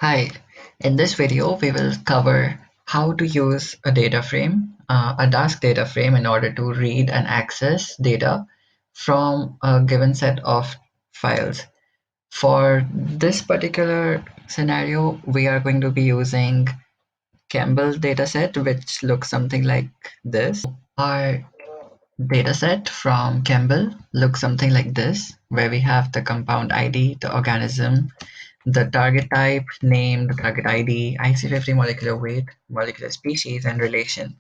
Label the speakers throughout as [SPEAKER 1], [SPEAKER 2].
[SPEAKER 1] Hi, in this video we will cover how to use a data frame, a Dask data frame in order to read and access data from a given set of files. For this particular scenario, we are going to be using CHEMBL dataset, which looks something like this. Our dataset from CHEMBL looks something like this, where we have the compound ID, the organism, the target type, name, the target ID, IC50 molecular weight, molecular species, and relation.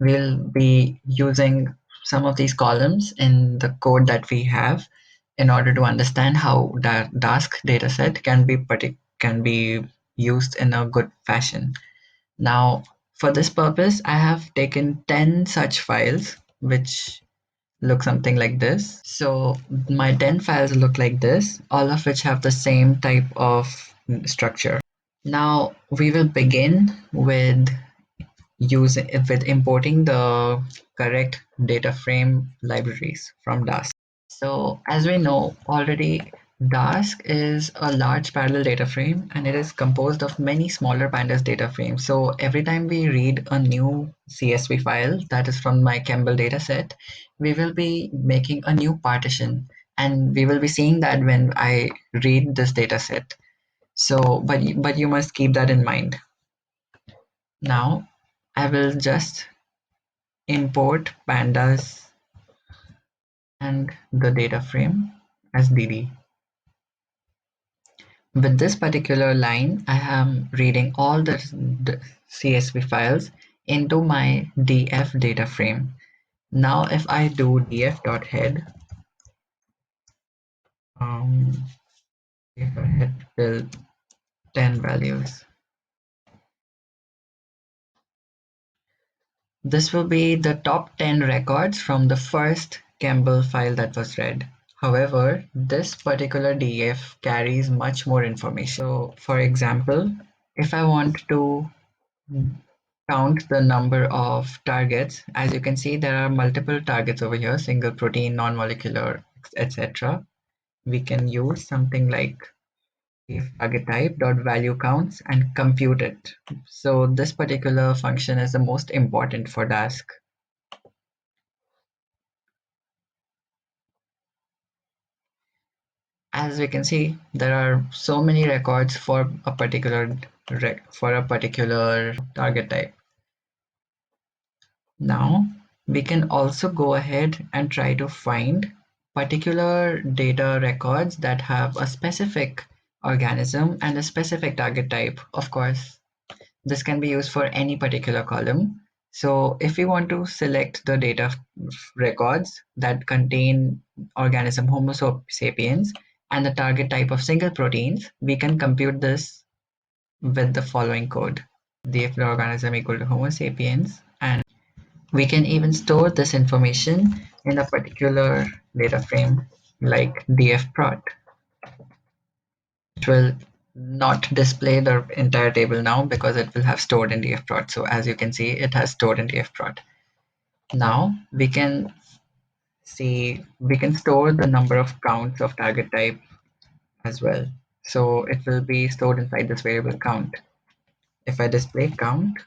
[SPEAKER 1] We'll be using some of these columns in the code that we have in order to understand how that Dask dataset can be used in a good fashion. Now, for this purpose, I have taken 10 such files, which look something like this. So my 10 files look like this, all of which have the same type of structure. Now we will begin with importing the correct data frame libraries from Dask. So as we know already, Dask is a large parallel data frame and it is composed of many smaller pandas data frames. So every time we read a new CSV file that is from my CHEMBL dataset, we will be making a new partition and we will be seeing that when I read this dataset. So, but you must keep that in mind. Now, I will just import pandas and the data frame as DD. With this particular line, I am reading all the CSV files into my df data frame. Now, if I do df.head, if I head will 10 values. This will be the top 10 records from the first CHEMBL file that was read. However, this particular DF carries much more information. So, for example, if I want to count the number of targets, as you can see, there are multiple targets over here, single protein, non-molecular, etc. We can use something like if target type dot value counts and compute it. So this particular function is the most important for Dask. As we can see, there are so many records for a particular target type. Now we can also go ahead and try to find particular data records that have a specific organism and a specific target type. Of course, this can be used for any particular column. So if we want to select the data records that contain organism Homo sapiens and the target type of single proteins, we can compute this with the following code. The organism equal to Homo sapiens, and we can even store this information in a particular data frame like dfprot. It will not display the entire table now because it will have stored in dfprot. So as you can see, it has stored in dfprot. Now we can store the number of counts of target type as well. So it will be stored inside this variable count. If I display count,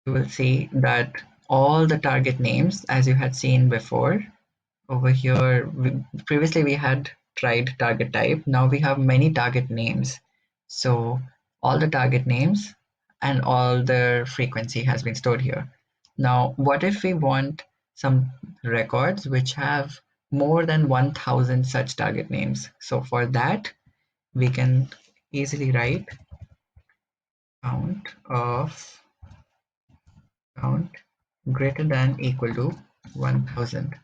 [SPEAKER 1] you will see that all the target names, as you had seen before, over here, previously we had tried target type. Now we have many target names. So all the target names and all their frequency has been stored here. Now, what if we want some records which have more than 1000 such target names? So for that, we can easily write count of count greater than equal to 1000.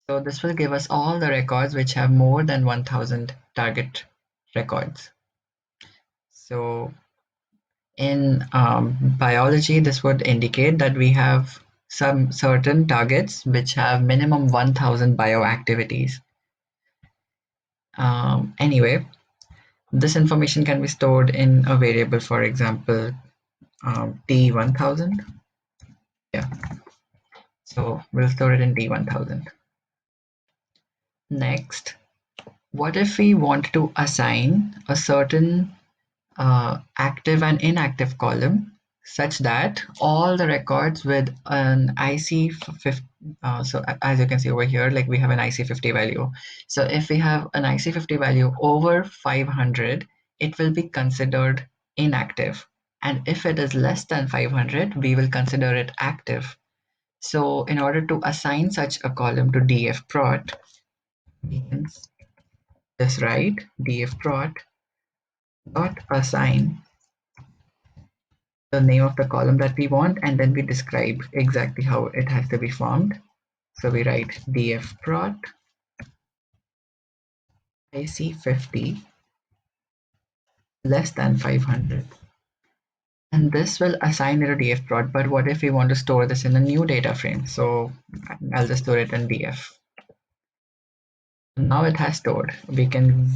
[SPEAKER 1] So this will give us all the records which have more than 1000 target records. So in biology, this would indicate that we have some certain targets which have minimum 1000 bioactivities. Anyway, this information can be stored in a variable, for example, T1000. Yeah, so we'll store it in T1000. Next, What if we want to assign a certain active and inactive column such that all the records with an IC50, as you can see over here, like we have an IC50 value. So if we have an IC50 value over 500, it will be considered inactive. And if it is less than 500, we will consider it active. So in order to assign such a column to dfprot, we can just write dfprot dot assign the name of the column that we want, and then we describe exactly how it has to be formed. So we write dfprot IC50 less than 500. And this will assign it to dfprot, but what if we want to store this in a new data frame? So I'll just store it in df. Now it has stored. We can,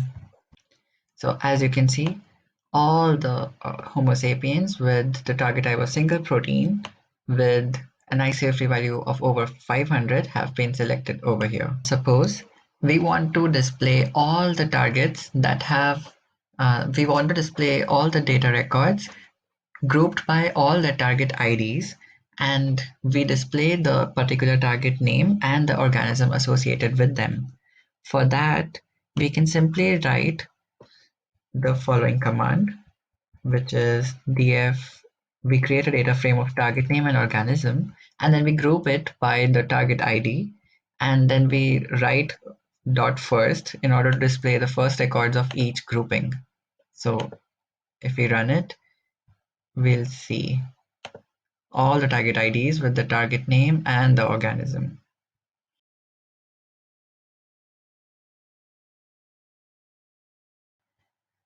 [SPEAKER 1] so as you can see, all the Homo sapiens with the target type of single protein with an IC50 value of over 500 have been selected over here. Suppose we want to display all the targets that have, we want to display all the data records grouped by all the target IDs, and we display the particular target name and the organism associated with them. For that, we can simply write the following command, which is df. We create a data frame of target name and organism, and then we group it by the target ID, and then we write dot first in order to display the first records of each grouping. So if we run it, we'll see all the target IDs with the target name and the organism.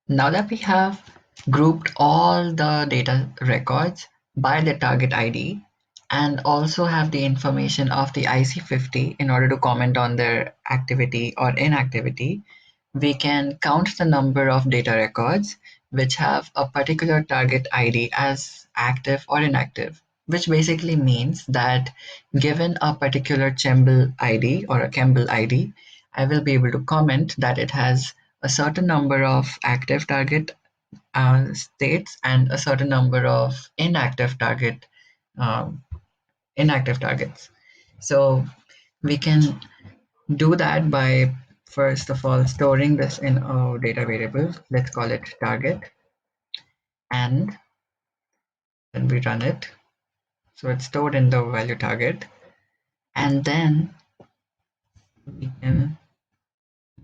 [SPEAKER 1] Now that we have grouped all the data records by the target ID and also have the information of the IC50 in order to comment on their activity or inactivity, we can count the number of data records which have a particular target ID as active or inactive, which basically means that given a particular CHEMBL ID or a CHEMBL ID, I will be able to comment that it has a certain number of active target states and a certain number of um, inactive targets. So we can do that by first of all storing this in a data variable. Let's call it target, and then we run it. So it's stored in the value target, and then we can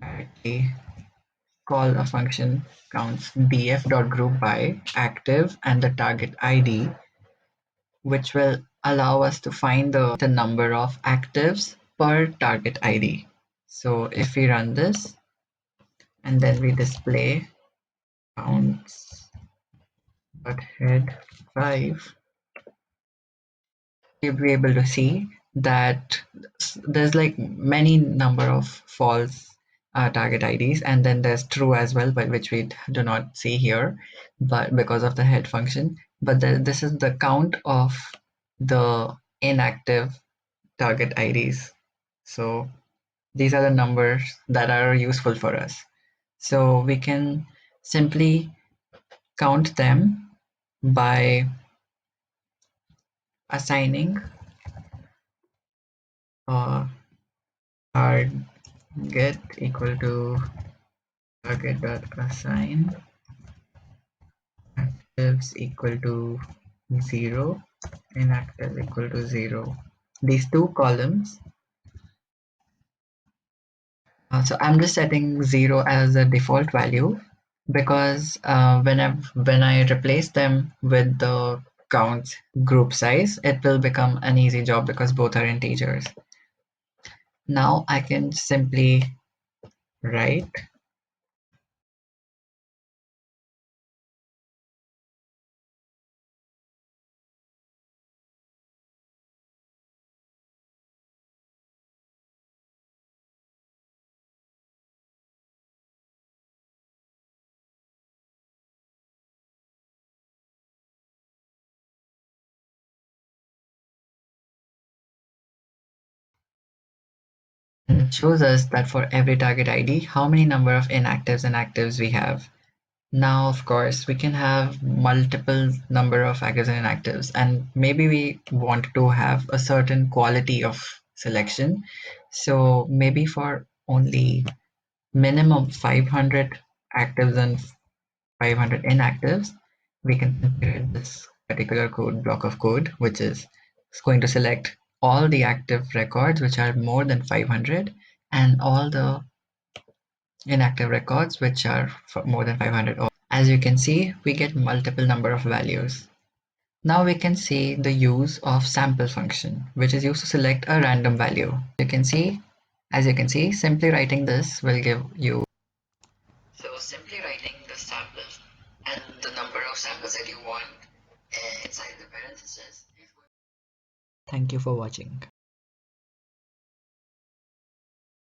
[SPEAKER 1] directly call a function counts df.group by active and the target ID, which will allow us to find the number of actives per target ID. So if we run this and then we display counts dot head 5, you'll be able to see that there's like many number of false target IDs, and then there's true as well, but which we do not see here, but because of the head function. But this is the count of the inactive target IDs. So these are the numbers that are useful for us. So we can simply count them by assigning our get equal to target dot assign actives equal to 0, inactive equal to 0. These two columns. So I'm just setting 0 as the default value because when I replace them with the counts group size, it will become an easy job because both are integers. Now I can simply write And it shows us that for every target ID, how many number of inactives and actives we have. Now, of course, we can have multiple number of actives and inactives, and maybe we want to have a certain quality of selection. So maybe for only minimum 500 actives and 500 inactives, we can configure this particular code block of code, which is going to select all the active records which are more than 500 and all the inactive records which are for more than 500. As you can see, we get multiple number of values. Now we can see the use of sample function, which is used to select a random value. As you can see, simply writing this will give you. So simply writing the samples and the number of samples that you want inside the parentheses. Thank you for watching.